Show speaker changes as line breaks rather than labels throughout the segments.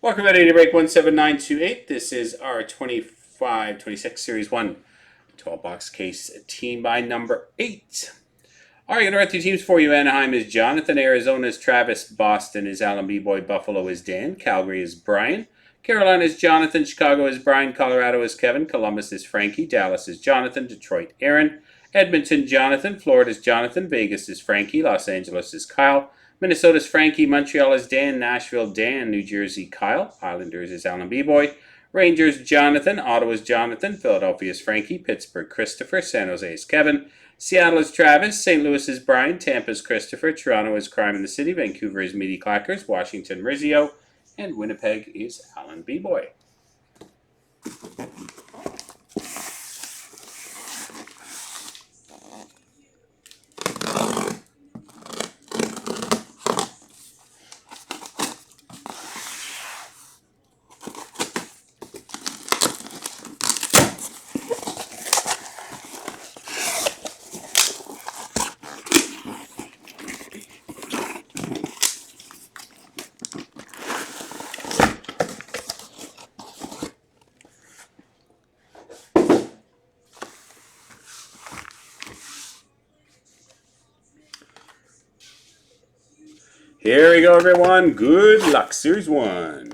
Welcome everybody to break 17928. This is our 25-26 Series 1 12-box case team by number 8. All right, going to run through teams for you. Anaheim is Jonathan. Arizona is Travis. Boston is Alan B-Boy. Buffalo is Dan. Calgary is Brian. Carolina is Jonathan. Chicago is Brian. Colorado is Kevin. Columbus is Frankie. Dallas is Jonathan. Detroit, Aaron. Edmonton, Jonathan. Florida is Jonathan. Vegas is Frankie. Los Angeles is Kyle. Minnesota's Frankie. Montreal is Dan. Nashville, Dan. New Jersey, Kyle. Islanders is Alan B-Boy. Rangers, Jonathan. Ottawa's Jonathan. Philadelphia is Frankie. Pittsburgh, Christopher. San Jose is Kevin. Seattle is Travis. St. Louis is Brian. Tampa is Christopher. Toronto is Crime in the City. Vancouver is Meaty Clackers. Washington, Rizio. And Winnipeg is Alan B-Boy. Here we go, everyone. Good luck. Series 1.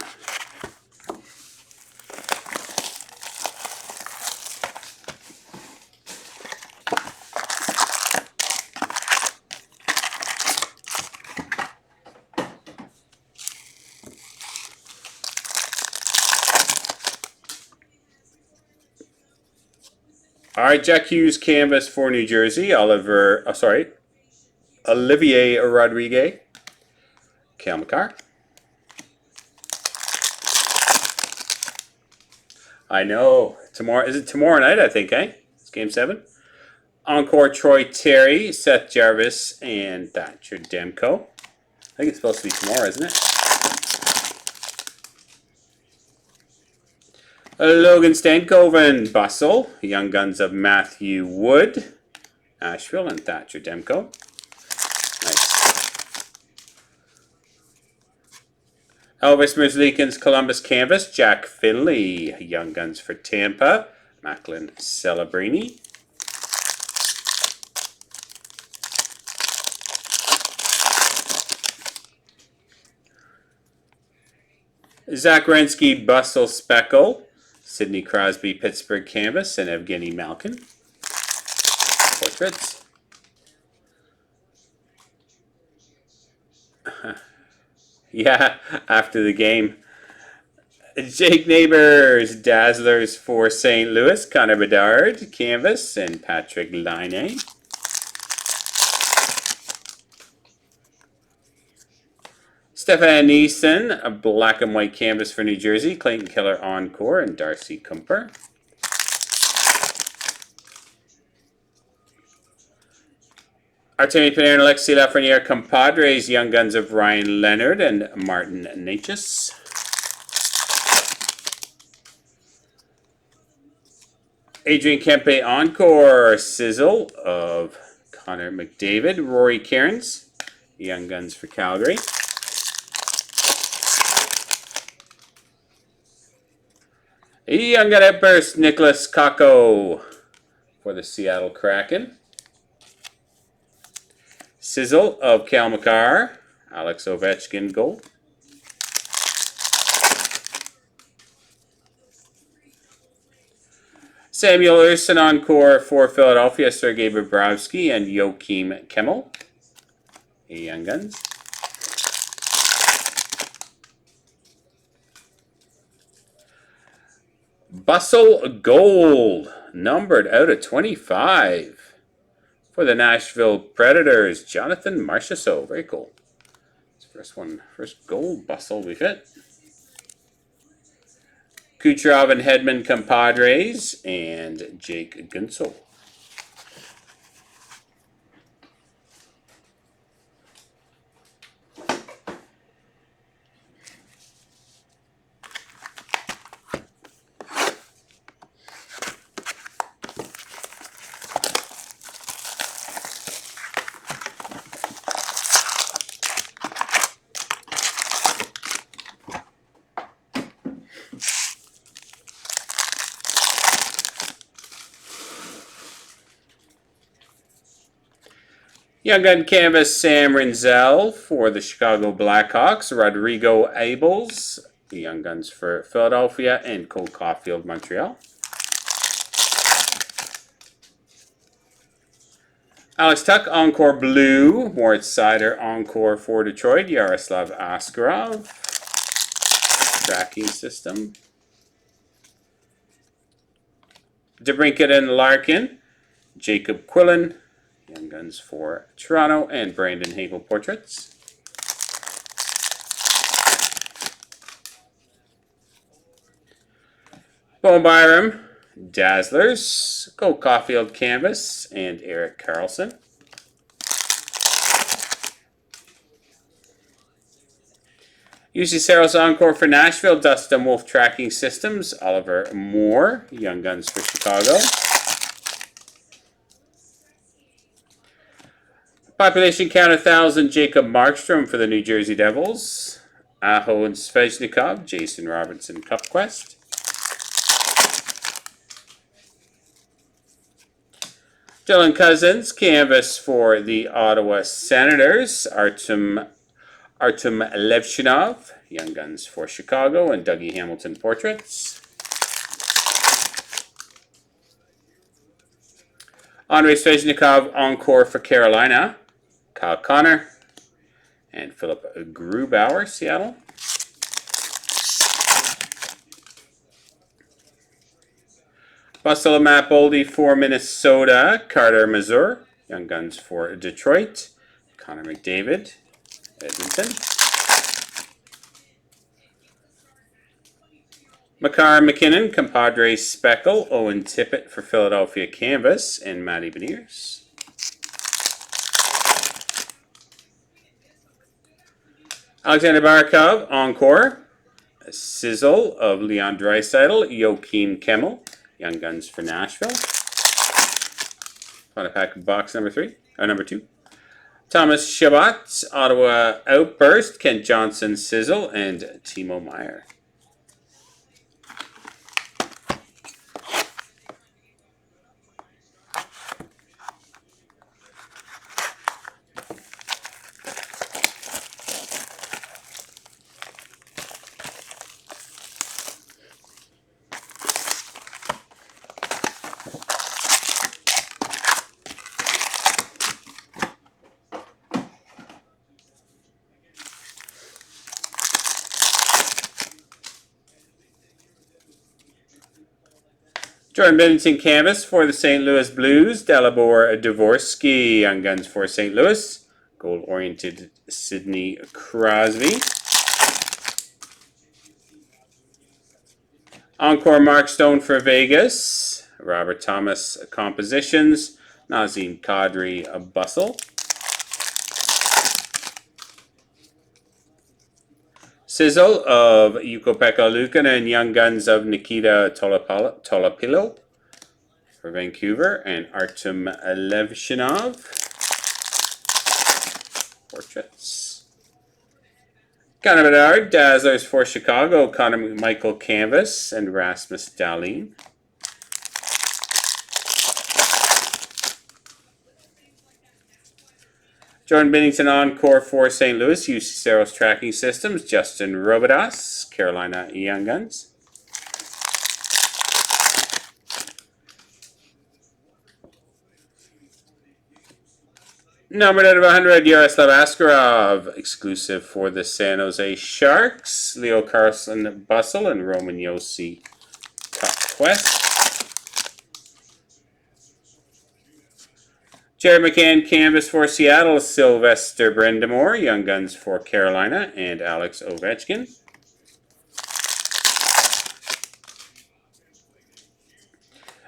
All right, Jack Hughes canvas for New Jersey. Olivier Rodriguez. Cale Makar. I know. Tomorrow, is it tomorrow night, I think, eh? It's game 7. Encore Troy Terry, Seth Jarvis, and Thatcher Demko. I think it's supposed to be tomorrow, isn't it? Logan Stankoven, Bustle. Young Guns of Matthew Wood. Asheville and Thatcher Demko. Elvis Merzlikins Columbus Canvas, Jack Finley, Young Guns for Tampa, Macklin Celebrini. Zach Renski Bustle Speckle, Sidney Crosby Pittsburgh Canvas, and Evgeny Malkin. Portraits. Yeah, after the game. Jake Neighbors, Dazzlers for St. Louis, Connor Bedard, Canvas, and Patrick Laine. Stefan Neeson, a black and white canvas for New Jersey, Clayton Keller Encore, and Darcy Kumper. Artemi Panarin and Alexi Lafreniere Compadres, Young Guns of Ryan Leonard and Martin Necas. Adrian Kempe Encore, Sizzle of Connor McDavid, Rory Cairns, Young Guns for Calgary. Young Gun Outburst, Nicholas Kakko for the Seattle Kraken. Sizzle of Cale Makar, Alex Ovechkin gold. Samuel Ersson Encore for Philadelphia, Sergei Bobrovsky and Joachim Kemmel. Young Guns. Bustle Gold, numbered out of 25. For the Nashville Predators, Jonathan Marchessault. Very cool. It's first gold bustle we've hit. Kucherov and Hedman Compadres, and Jake Guentzel. Young Gun Canvas, Sam Rinzel for the Chicago Blackhawks. Rodrigo Abels, the Young Guns for Philadelphia. And Cole Caulfield, Montreal. Alex Tuck, Encore Blue. Moritz Seider, Encore for Detroit. Yaroslav Askarov. Tracking system. DeBrincat and Larkin. Jacob Quillen. Young Guns for Toronto. And Brandon Hagel portraits. Bo Byram. Dazzlers. Cole Caulfield Canvas. And Eric Carlson. UC Saros Encore for Nashville, Dustin Wolf Tracking Systems, Oliver Moore, Young Guns for Chicago. Population count 1,000, Jacob Markstrom for the New Jersey Devils. Aho and Svechnikov, Jason Robertson Cup Quest. Dylan Cousins, Canvas for the Ottawa Senators. Artem Levchinov, Young Guns for Chicago, and Dougie Hamilton portraits. Andrei Svechnikov, Encore for Carolina. Kyle Connor, and Philip Grubauer, Seattle. Bustle Matt Boldy for Minnesota. Carter Mazur, Young Guns for Detroit. Connor McDavid, Edmonton. Makar McKinnon, Compadre Speckle, Owen Tippett for Philadelphia Canvas, and Matty Beniers. Alexander Barkov, Encore. A Sizzle of Leon Draisaitl, Joachim Kemmel, Young Guns for Nashville. On a pack of box number 2. Thomas Chabot, Ottawa Outburst, Kent Johnson Sizzle, and Timo Meier. Jordan Binnington Canvas for the St. Louis Blues. Dalibor Dvorsky, Young Guns for St. Louis. Gold-oriented Sidney Crosby. Encore Mark Stone for Vegas. Robert Thomas Compositions. Nazem Kadri Bustle. Sizzle of Ukko-Pekka Luukkonen and Young Guns of Nikita Tolopilo for Vancouver, and Artem Levchinov portraits. Connor Bedard, Dazzlers for Chicago, Connor McMichael Canvas, and Rasmus Dahlin. Jordan Binnington Encore for St. Louis, UC Saros Tracking Systems, Justin Robidas, Carolina Young Guns. Numbered out of 100, Yaroslav Askarov, exclusive for the San Jose Sharks, Leo Carlson Bustle, and Roman Josi Cup Quest. Jared McCann Canvas for Seattle, Sylvester Brendamore, Young Guns for Carolina, and Alex Ovechkin.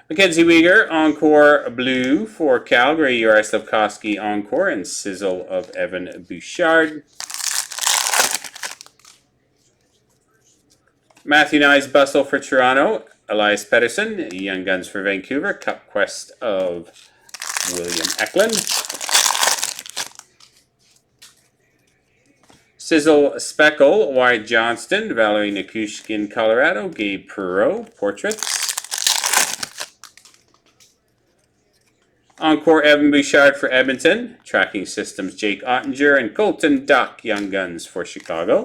Mackenzie Weegar, Encore Blue for Calgary, Uri Slavkovsky Encore, and Sizzle of Evan Bouchard. Matthew Nyes Bustle for Toronto, Elias Pettersson, Young Guns for Vancouver, Cup Quest of William Eklund. Sizzle Speckle, Wyatt Johnston, Valerie Nikushkin, Colorado, Gabe Perreault, portraits. Encore Evan Bouchard for Edmonton. Tracking Systems Jake Ottinger and Colton Duck Young Guns for Chicago.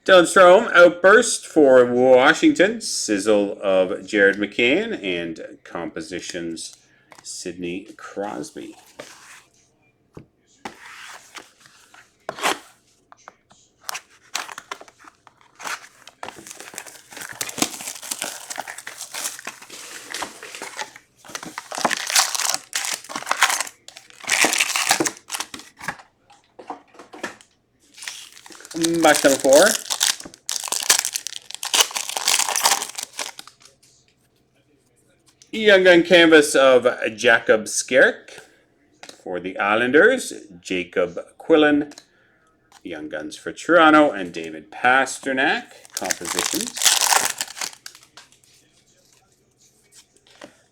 Dylan Strome Outburst for Washington. Sizzle of Jared McCann and Compositions Sidney Crosby. Box number 4. Young Gun Canvas of Jacob Skerrick. For the Islanders, Jacob Quillen. Young Guns for Toronto and David Pasternak. Compositions.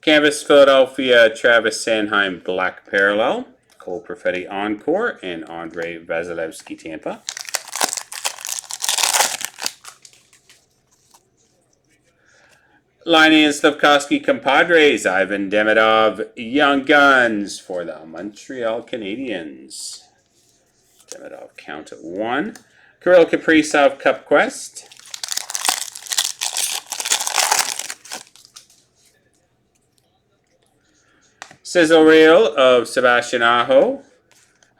Canvas Philadelphia, Travis Sanheim Black Parallel. Cole Perfetti Encore and Andrei Vasilevsky Tampa. Laine and Slavkovsky Compadres, Ivan Demidov, Young Guns for the Montreal Canadiens. Demidov count at 1. Kirill Kaprizov Cup Quest. Sizzle Reel of Sebastian Aho.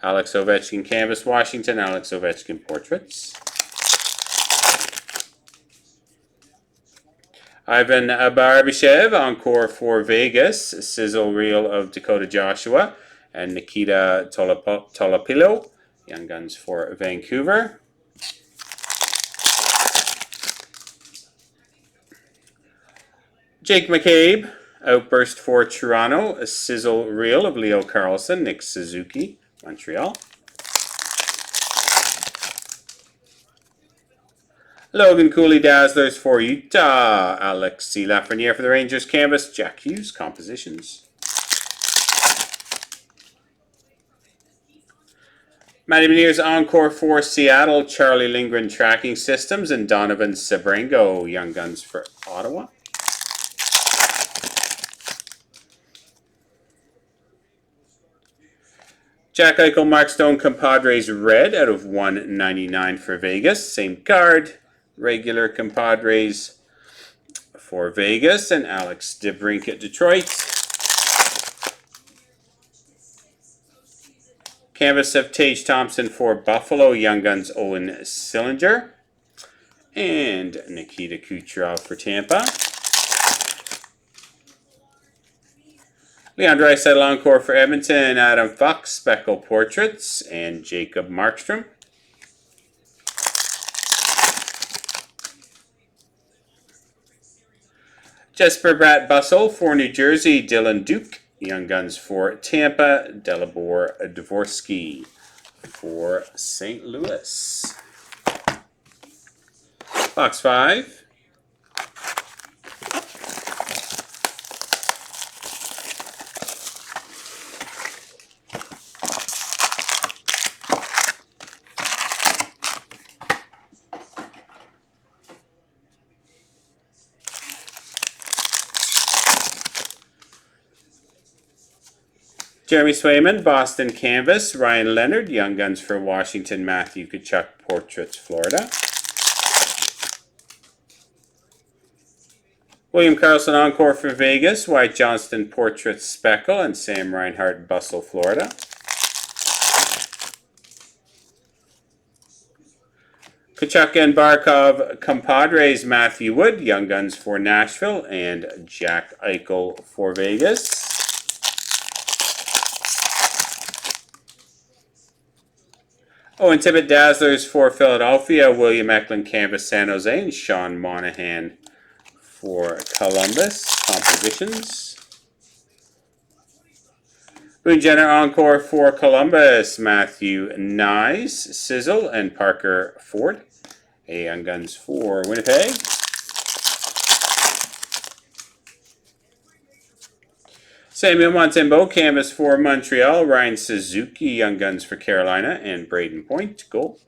Alex Ovechkin Canvas Washington, Alex Ovechkin Portraits. Ivan Barbashev, Encore for Vegas, Sizzle Reel of Dakota Joshua, and Nikita Tolopilo, Young Guns for Vancouver. Jake McCabe, Outburst for Toronto, a Sizzle Reel of Leo Carlson, Nick Suzuki, Montreal. Logan Cooley Dazzlers for Utah. Alexis Lafreniere for the Rangers Canvas. Jack Hughes Compositions. Matty Beniers Encore for Seattle. Charlie Lindgren Tracking Systems and Donovan Sebrango Young Guns for Ottawa. Jack Eichel Mark Stone Compadres Red out of 199 for Vegas. Same card. Regular Compadres for Vegas and Alex DeBrink at Detroit. Canvas of Tage Thompson for Buffalo, Young Guns Owen Sillinger. And Nikita Kucherov for Tampa. Leon Draisaitl Encore for Edmonton, Adam Fox Speckle Portraits, and Jacob Markstrom. Jesper Bratt Bussell for New Jersey, Dylan Duke, Young Guns for Tampa, Delibor Dvorsky for St. Louis. Box 5. Jeremy Swayman, Boston Canvas. Ryan Leonard, Young Guns for Washington. Matthew Tkachuk, Portraits, Florida. William Karlsson, Encore for Vegas. Wyatt Johnston, Portraits, Speckle. And Sam Reinhart, Bussell, Florida. Tkachuk and Barkov, Compadres. Matthew Wood, Young Guns for Nashville. And Jack Eichel for Vegas. Owen Tippett Dazzlers for Philadelphia, William Eklund Canvas San Jose, and Sean Monahan for Columbus. Compositions. Boone Jenner Encore for Columbus, Matthew Nyes, Sizzle, and Parker Ford. Young Guns for Winnipeg. Samuel Montembeault, Canvas for Montreal. Ryan Suzuki, Young Guns for Carolina. And Braden Point, goal.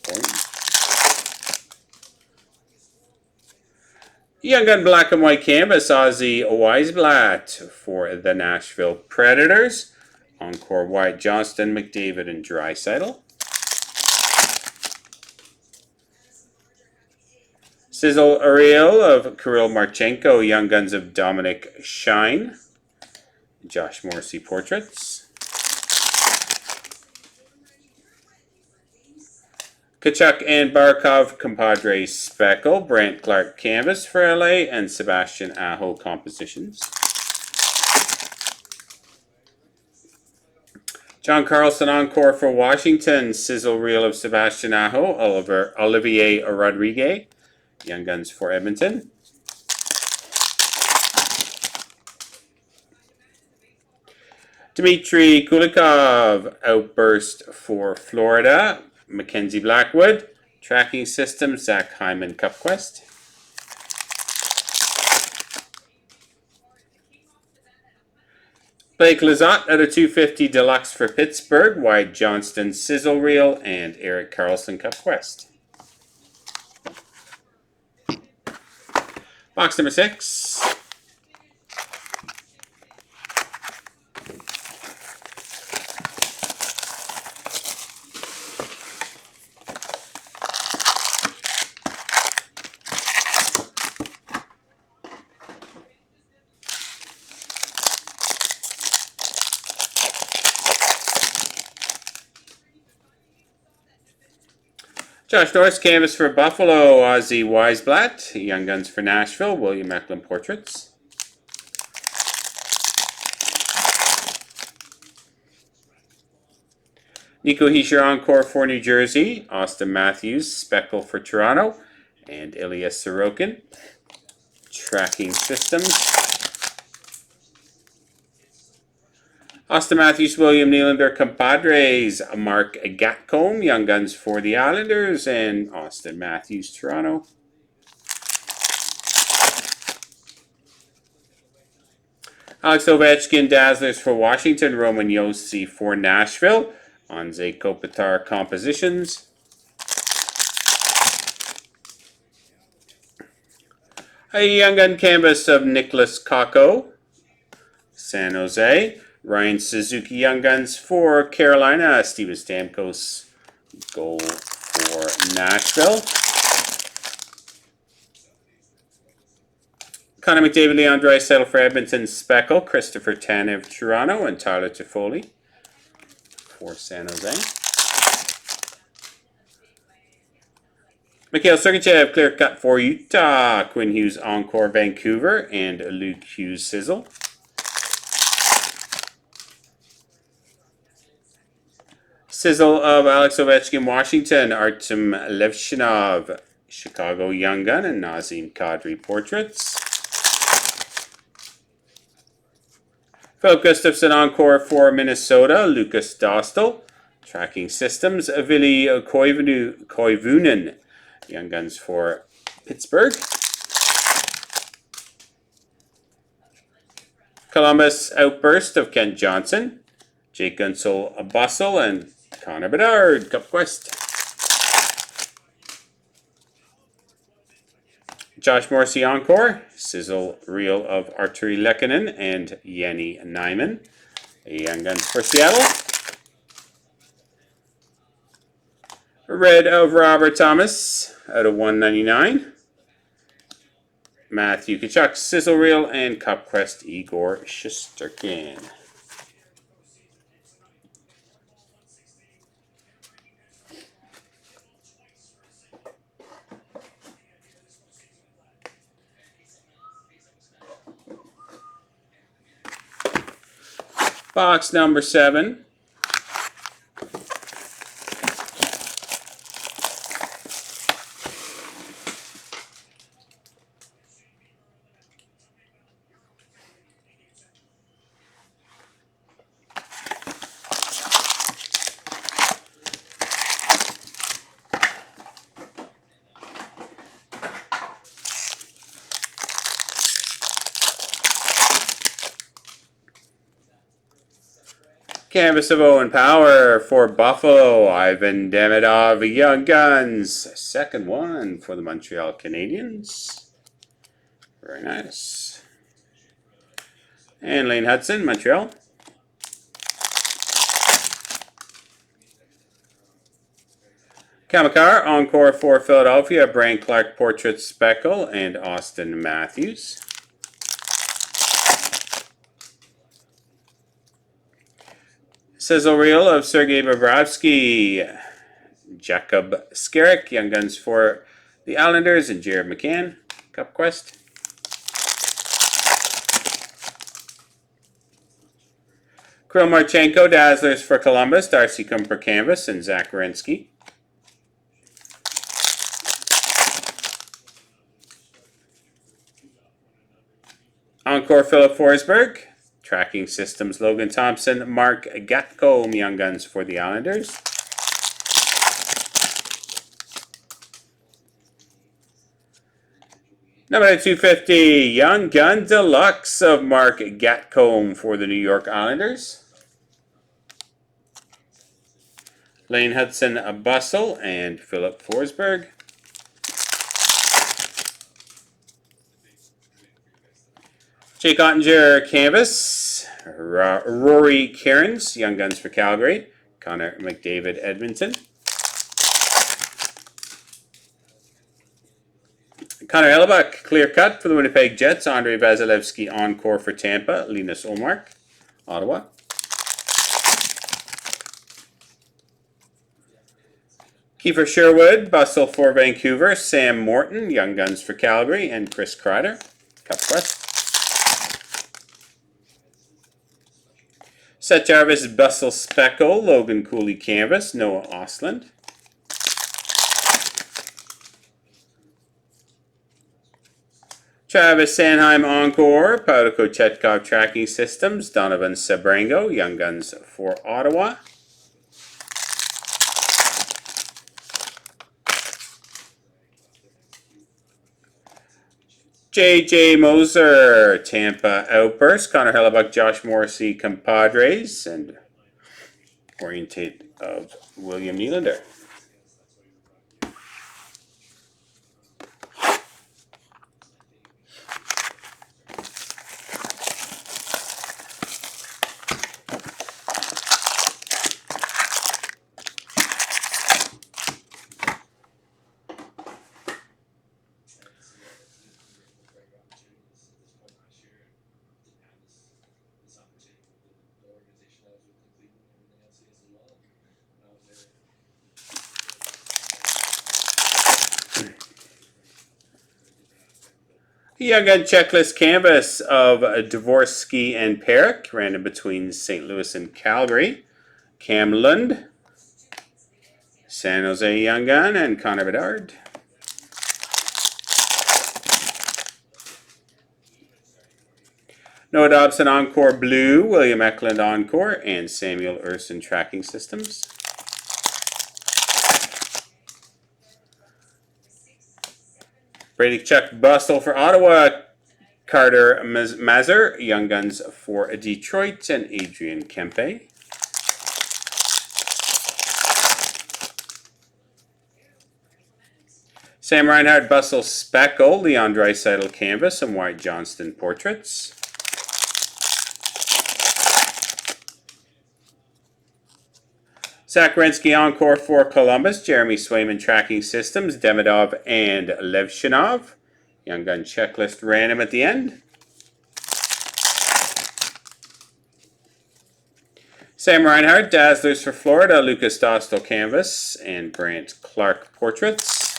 Point. Young Gun Black and White Canvas, Ozzy Weisblatt for the Nashville Predators. Encore Wyatt Johnston, McDavid, and Draisaitl. Sizzle Ariel of Kirill Marchenko, Young Guns of Dominic Shine. Josh Morrissey Portraits. Kachuk and Barkov Compadre Speckle, Brant Clark Canvas for LA, and Sebastian Aho Compositions. John Carlson Encore for Washington, Sizzle Reel of Sebastian Aho, Olivier Rodriguez, Young Guns for Edmonton. Dmitry Kulikov, Outburst for Florida, Mackenzie Blackwood, Tracking System, Zach Hyman Cup Quest. Blake Lizotte out of 250 Deluxe for Pittsburgh, Wyatt Johnston Sizzle Reel, and Eric Carlson Cup Quest. Box number 6. Josh Norris Canvas for Buffalo, Ozzy Weisblatt, Young Guns for Nashville, William Eklund Portraits. Nico Hischier Encore for New Jersey, Austin Matthews Speckle for Toronto, and Ilya Sorokin. Tracking Systems. Austin Matthews, William Nylander, Compadres, Mark Gatcombe, Young Guns for the Islanders, and Austin Matthews, Toronto. Alex Ovechkin, Dazzlers for Washington, Roman Josi for Nashville, Anze Kopitar Compositions. A Young Gun Canvas of Nicholas Kakko, San Jose. Ryan Suzuki Young Guns for Carolina. Steven Stamkos goal for Nashville. Connor McDavid, Leon Draisaitl for Edmonton Speckle. Christopher Tanev Toronto, and Tyler Toffoli for San Jose. Mikhail Sergachev Clear Cut for Utah. Quinn Hughes Encore Vancouver, and Luke Hughes Sizzle. Sizzle of Alex Ovechkin, Washington, Artem Levshinov, Chicago Young Gun, and Nazem Kadri Portraits. Philip Gustafson Encore for Minnesota, Lucas Dostal, Tracking Systems, Vili Koivunen, Young Guns for Pittsburgh. Columbus Outburst of Kent Johnson, Jake Gunsel Bustle, and Connor Bedard Cup Quest. Josh Morrissey Encore, Sizzle Reel of Arturi Lehkonen and Yenny Nyman, Young Guns for Seattle. Red of Robert Thomas out of 199. Matthew Tkachuk Sizzle Reel, and Cup Quest Igor Shesterkin. Box number 7. Canvas of Owen Power for Buffalo, Ivan Demidov, Young Guns. Second one for the Montreal Canadiens. Very nice. And Lane Hudson, Montreal. Kamakar, Encore for Philadelphia, Brian Clark Portrait Speckle, and Austin Matthews. Sizzle Reel of Sergei Bobrovsky, Jacob Skarek, Young Guns for the Islanders, and Jared McCann, Cup Quest. Kirill Marchenko, Dazzlers for Columbus, Darcy Kumper Canvas, and Zach Werenski. Encore Philip Forsberg, Tracking Systems Logan Thompson, Mark Gatcomb, Young Guns for the Islanders. Number 250, Young Gun Deluxe of Mark Gatcomb for the New York Islanders. Lane Hudson, Bustle, and Philip Forsberg. Jake Ottinger, Canvas. Rory Cairns, Young Guns for Calgary. Connor McDavid, Edmonton. Connor Hellebuck, Clear Cut for the Winnipeg Jets. Andrei Vasilevsky, Encore for Tampa. Linus Ullmark, Ottawa. Kiefer Sherwood, Bustle for Vancouver. Sam Morton, Young Guns for Calgary. And Chris Kreider, Cup Quest. Seth Jarvis, Bustle Speckle, Logan Cooley Canvas, Noah Ostlund. Travis Sanheim Encore, Pavel Kochetkov Tracking Systems, Donovan Sebrango, Young Guns for Ottawa. J.J. Moser, Tampa Outburst, Connor Hellebuck, Josh Morrissey, Compadres, and Orientate of William Nylander. Young Gun Checklist Canvas of Dvorsky and Perrick, random between St. Louis and Calgary. Cam Lund, San Jose Young Gun, and Connor Bedard. Noah Dobson Encore Blue, William Eklund Encore, and Samuel Urson Tracking Systems. Brady Chuck Bustle for Ottawa, Carter Mazur, Young Guns for Detroit, and Adrian Kempe. Sam Reinhart Bustle Speckle, Leon Draisaitl Canvas, and Wyatt Johnston Portraits. Zach Werenski Encore for Columbus, Jeremy Swayman Tracking Systems, Demidov and Levshinov. Young Gun Checklist random at the end. Sam Reinhart, Dazzlers for Florida, Lucas Dostal Canvas, and Brant Clark Portraits.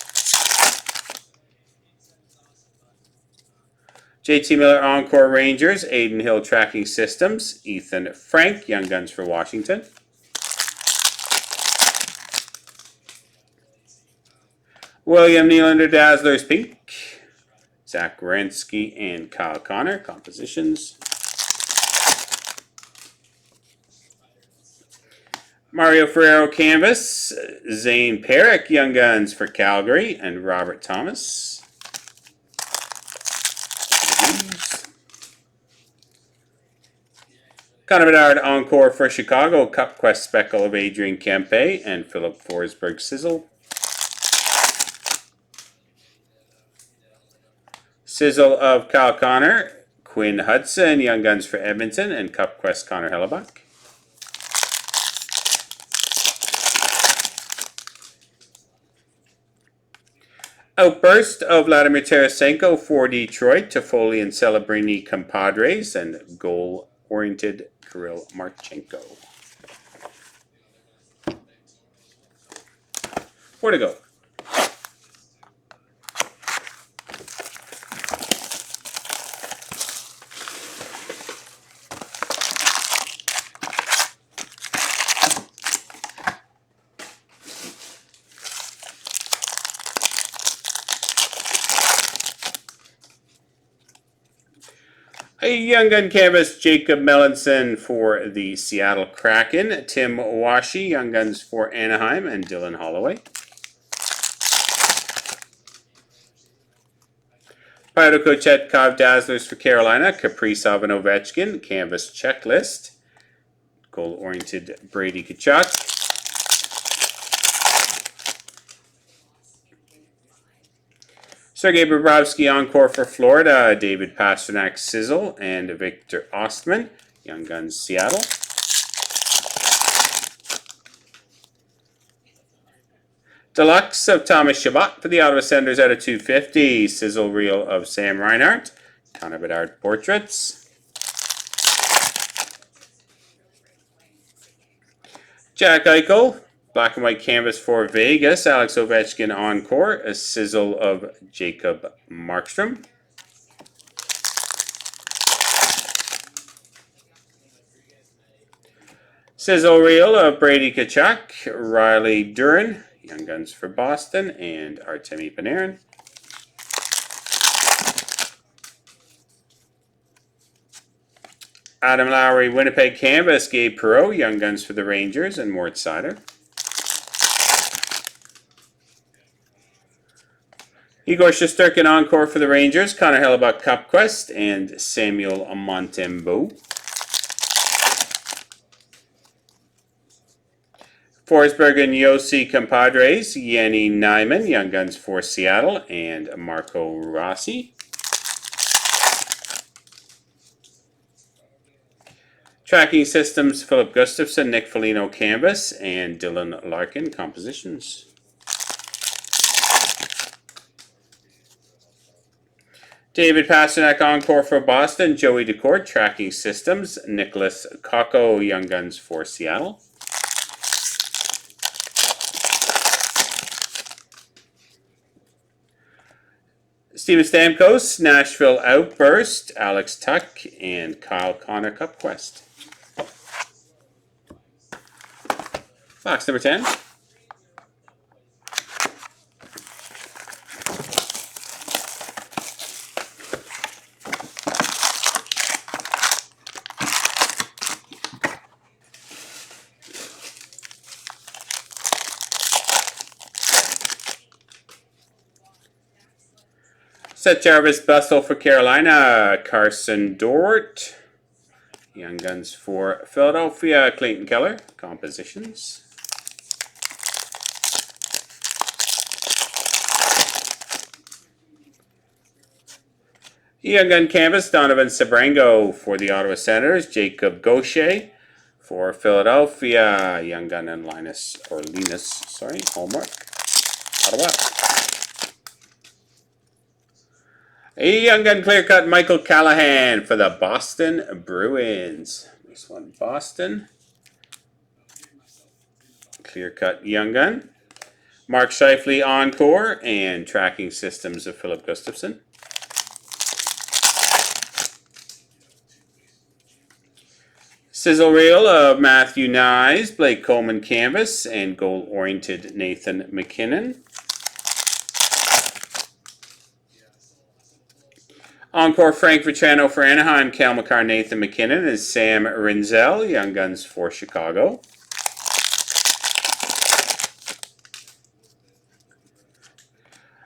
JT Miller Encore Rangers, Aiden Hill Tracking Systems, Ethan Frank, Young Guns for Washington. William Nylander Dazzlers Pink, Zach Werenski and Kyle Connor, Compositions. Mario Ferrero Canvas, Zane Perrick, Young Guns for Calgary, and Robert Thomas. Connor Bedard Encore for Chicago, Cup Quest Speckle of Adrian Kempe, and Philip Forsberg Sizzle. Sizzle of Kyle Connor, Quinn Hudson, Young Guns for Edmonton, and Cup Quest Connor Hellebuck. Outburst of Vladimir Tarasenko for Detroit, Toffoli and Celebrini Compadres, and goal-oriented Kirill Marchenko. 4 to go. A Young Gun canvas, Jacob Melanson for the Seattle Kraken, Tim Washi, Young Guns for Anaheim, and Dylan Holloway. Paolo Kochetkov Dazzlers for Carolina, Kaprizov and Ovechkin, canvas checklist. Goal-oriented Brady Tkachuk. Sergei Bobrovsky Encore for Florida, David Pastrnak Sizzle, and Victor Ostman, Young Guns Seattle. Deluxe of Thomas Chabot for the Ottawa Senators out of 250, Sizzle Reel of Sam Reinhart, Connor Bedard Portraits. Jack Eichel, black and white canvas for Vegas, Alex Ovechkin Encore, a Sizzle of Jacob Markstrom. Sizzle Reel of Brady Tkachuk, Riley Duran, Young Guns for Boston, and Artemi Panarin. Adam Lowry, Winnipeg canvas, Gabe Perreault, Young Guns for the Rangers, and Mort Seider. Igor Shesterkin Encore for the Rangers, Connor Hellebuck Cup Quest, and Samuel Montembeault. Forsberg and Yossi Compadres, Yenny Nyman, Young Guns for Seattle, and Marco Rossi. Tracking Systems, Philip Gustafson, Nick Foligno Canvas, and Dylan Larkin Compositions. David Pastrnak Encore for Boston, Joey Decourt, Tracking Systems, Nicholas Kakko, Young Guns for Seattle. Steven Stamkos, Nashville Outburst, Alex Tuck, and Kyle Connor Cup Quest. Box number 10. Seth Jarvis Bustle for Carolina, Carson Dort, Young Guns for Philadelphia, Clayton Keller, Compositions. Young Gun Canvas, Donovan Sabrango for the Ottawa Senators, Jacob Gaucher for Philadelphia, Young Gun and Linus Hallmark, Ottawa. A Young Gun Clear Cut, Michael Callahan for the Boston Bruins. This one, Boston. Clear Cut Young Gun. Mark Scheifele Encore, and Tracking Systems of Philip Gustafson. Sizzle Reel of Matthew Nyes, Blake Coleman Canvas, and goal-oriented Nathan McKinnon. Encore Frank Vitrano for Anaheim, Cal McCarr, Nathan McKinnon, and Sam Rinzel, Young Guns for Chicago.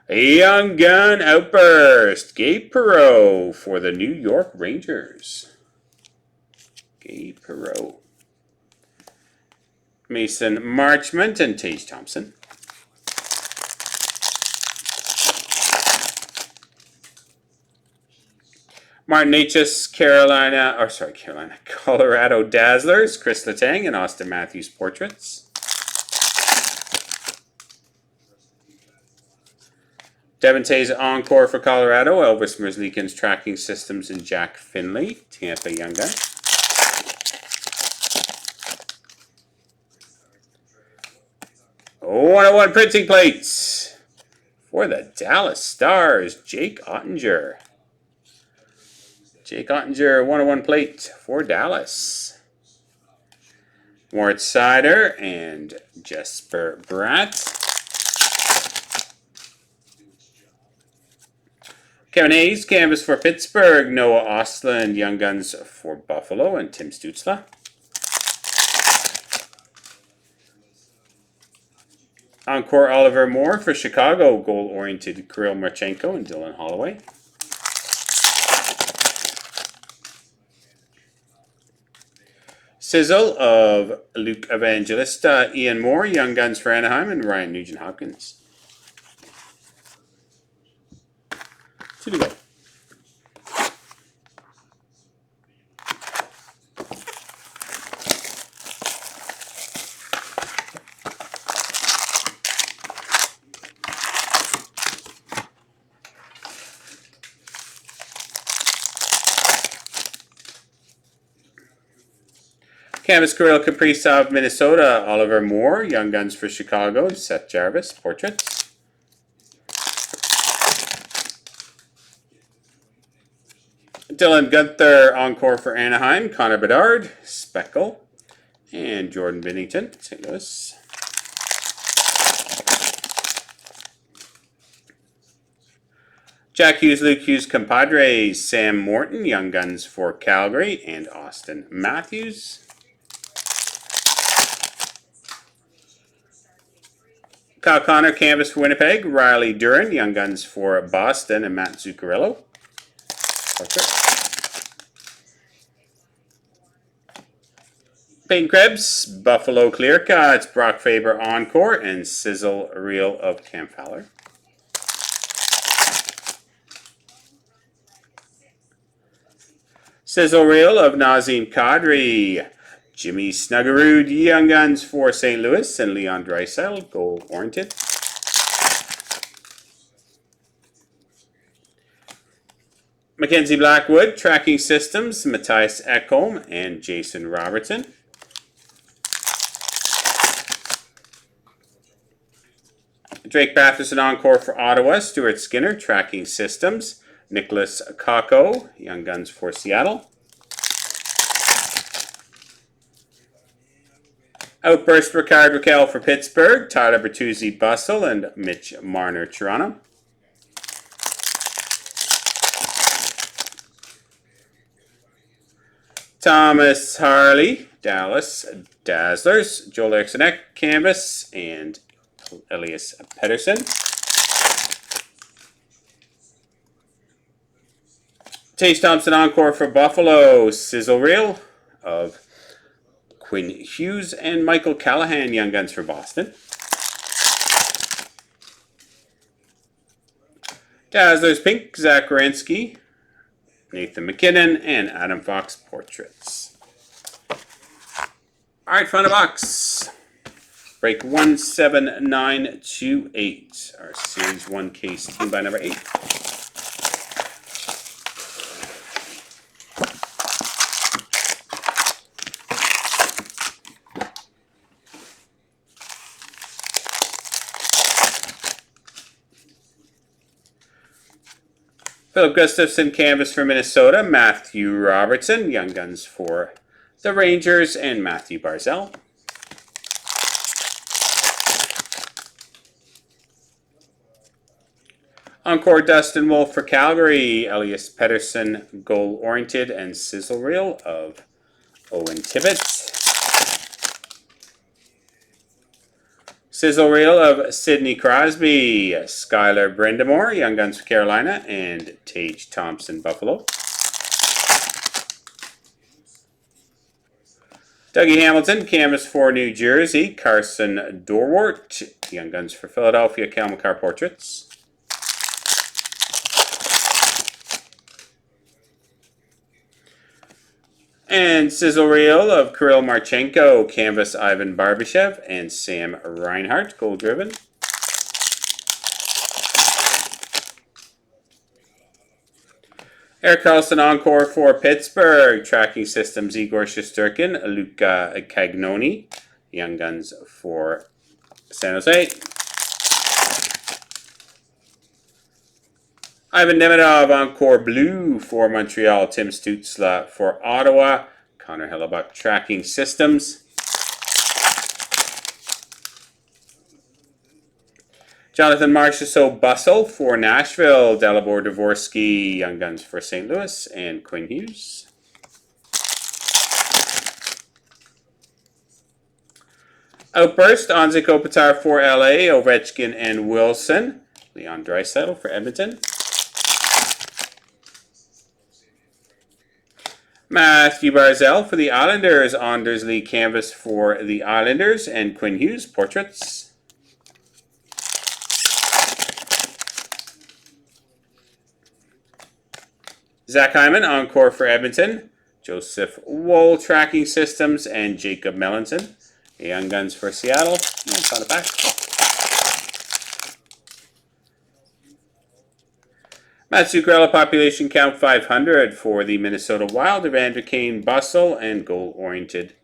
A Young Gun Outburst, Gabe Perreault for the New York Rangers. Gabe Perreault. Mason Marchment and Tage Thompson. Martin H's Colorado Dazzlers, Chris Letang and Austin Matthews portraits. Devin Tays Encore for Colorado, Elvis Merzlikins Tracking Systems and Jack Finley, Tampa Young Gun. Oh, 101 printing plates for the Dallas Stars, Jake Ottinger. Jake Ottinger, 101 plate for Dallas. Mort Sider and Jesper Bratt. Kevin Hayes, canvas for Pittsburgh. Noah Ostlund, Young Guns for Buffalo, and Tim Stützle. Encore Oliver Moore for Chicago, goal-oriented Kirill Marchenko and Dylan Holloway. Sizzle of Luke Evangelista, Ian Moore, Young Guns for Anaheim, and Ryan Nugent-Hopkins. 2 to go. Canvas Kirill Kaprizov, Minnesota, Oliver Moore, Young Guns for Chicago, Seth Jarvis, portraits. Dylan Gunther, Encore for Anaheim, Connor Bedard, Speckle, and Jordan Binnington, St. Louis. Jack Hughes, Luke Hughes, Compadres, Sam Morton, Young Guns for Calgary, and Austin Matthews. Kyle Connor, canvas for Winnipeg, Riley Duran, Young Guns for Boston, and Matt Zuccarello. Peyton Krebs, Buffalo Clear Cuts, Brock Faber Encore, and Sizzle Reel of Cam Fowler. Sizzle Reel of Nazem Kadri, Jimmy Snuggerud, Young Guns for St. Louis, and Leon Draisaitl, goal-oriented. Mackenzie Blackwood, Tracking Systems, Matthias Ekholm, and Jason Robertson. Drake Batherson Encore for Ottawa, Stuart Skinner, Tracking Systems, Nicholas Kakko, Young Guns for Seattle. Outburst Ricard Raquel for Pittsburgh, Tyler Bertuzzi Bustle, and Mitch Marner Toronto. Thomas Harley, Dallas Dazzlers, Joel Eriksson canvas, and Elias Pettersson. Tage Thompson Encore for Buffalo, Sizzle Reel of Quinn Hughes and Michael Callahan, Young Guns for Boston. Dazzlers Pink, Zach Werenski, Nathan McKinnon, and Adam Fox portraits. All right, front of box. Break 17928. Our Series 1 case team by number 8. Philip Gustafson, canvas for Minnesota. Matthew Robertson, Young Guns for the Rangers, and Matthew Barzal. Encore Dustin Wolf for Calgary. Elias Pettersson, goal-oriented, and Sizzle Reel of Owen Tibbett. Sizzle Reel of Sidney Crosby, Skylar Brindamore, Young Guns for Carolina, and Tage Thompson, Buffalo. Dougie Hamilton, canvas for New Jersey, Carson Dorwart, Young Guns for Philadelphia, Cal McCarr portraits. And sizzle reel of Kirill Marchenko, canvas Ivan Barbashev, and Sam Reinhart, gold driven. Eric Carlson encore for Pittsburgh, tracking systems Igor Shesterkin, Luca Cagnoni, Young Guns for San Jose. Ivan Nemitov, encore blue for Montreal, Tim Stützle for Ottawa, Connor Hellebuck, tracking systems. Jonathan Marchessault Bustle for Nashville, Dalibor Dvorsky, Young Guns for St. Louis, and Quinn Hughes. Outburst, Anze Kopitar for LA, Ovechkin and Wilson, Leon Draisaitl for Edmonton. Matthew Barzal for the Islanders, Anders Lee canvas for the Islanders, and Quinn Hughes portraits. Zach Hyman, encore for Edmonton, Joseph Woll tracking systems, and Jacob Melanson, Young Guns for Seattle. And on the back. Matt Zuccarello, population count 500 for the Minnesota Wild, Evander Kane Bustle, and goal-oriented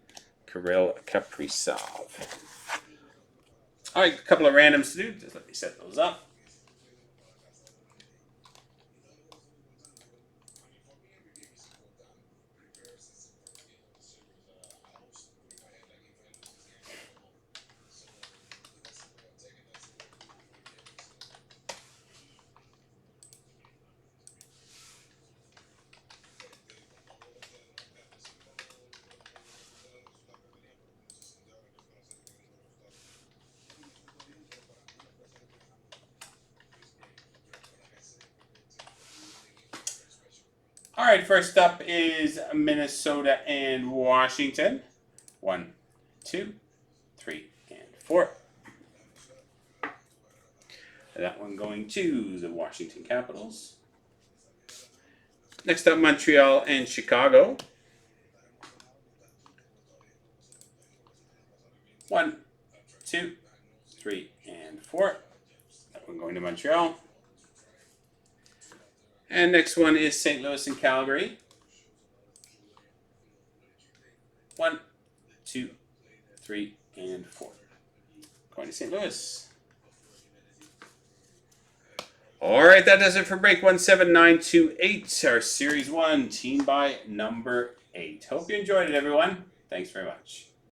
Kirill Kaprizov. All right, a couple of randoms to do. Just let me set those up. All right, first up is Minnesota and Washington. 1, 2, 3, and 4. That one going to the Washington Capitals. Next up, Montreal and Chicago. 1, 2, 3, and 4. That one going to Montreal. And next one is St. Louis and Calgary. 1, 2, 3, and 4. Going to St. Louis. All right, that does it for break 17928, our Series 1, team by number 8. Hope you enjoyed it, everyone. Thanks very much.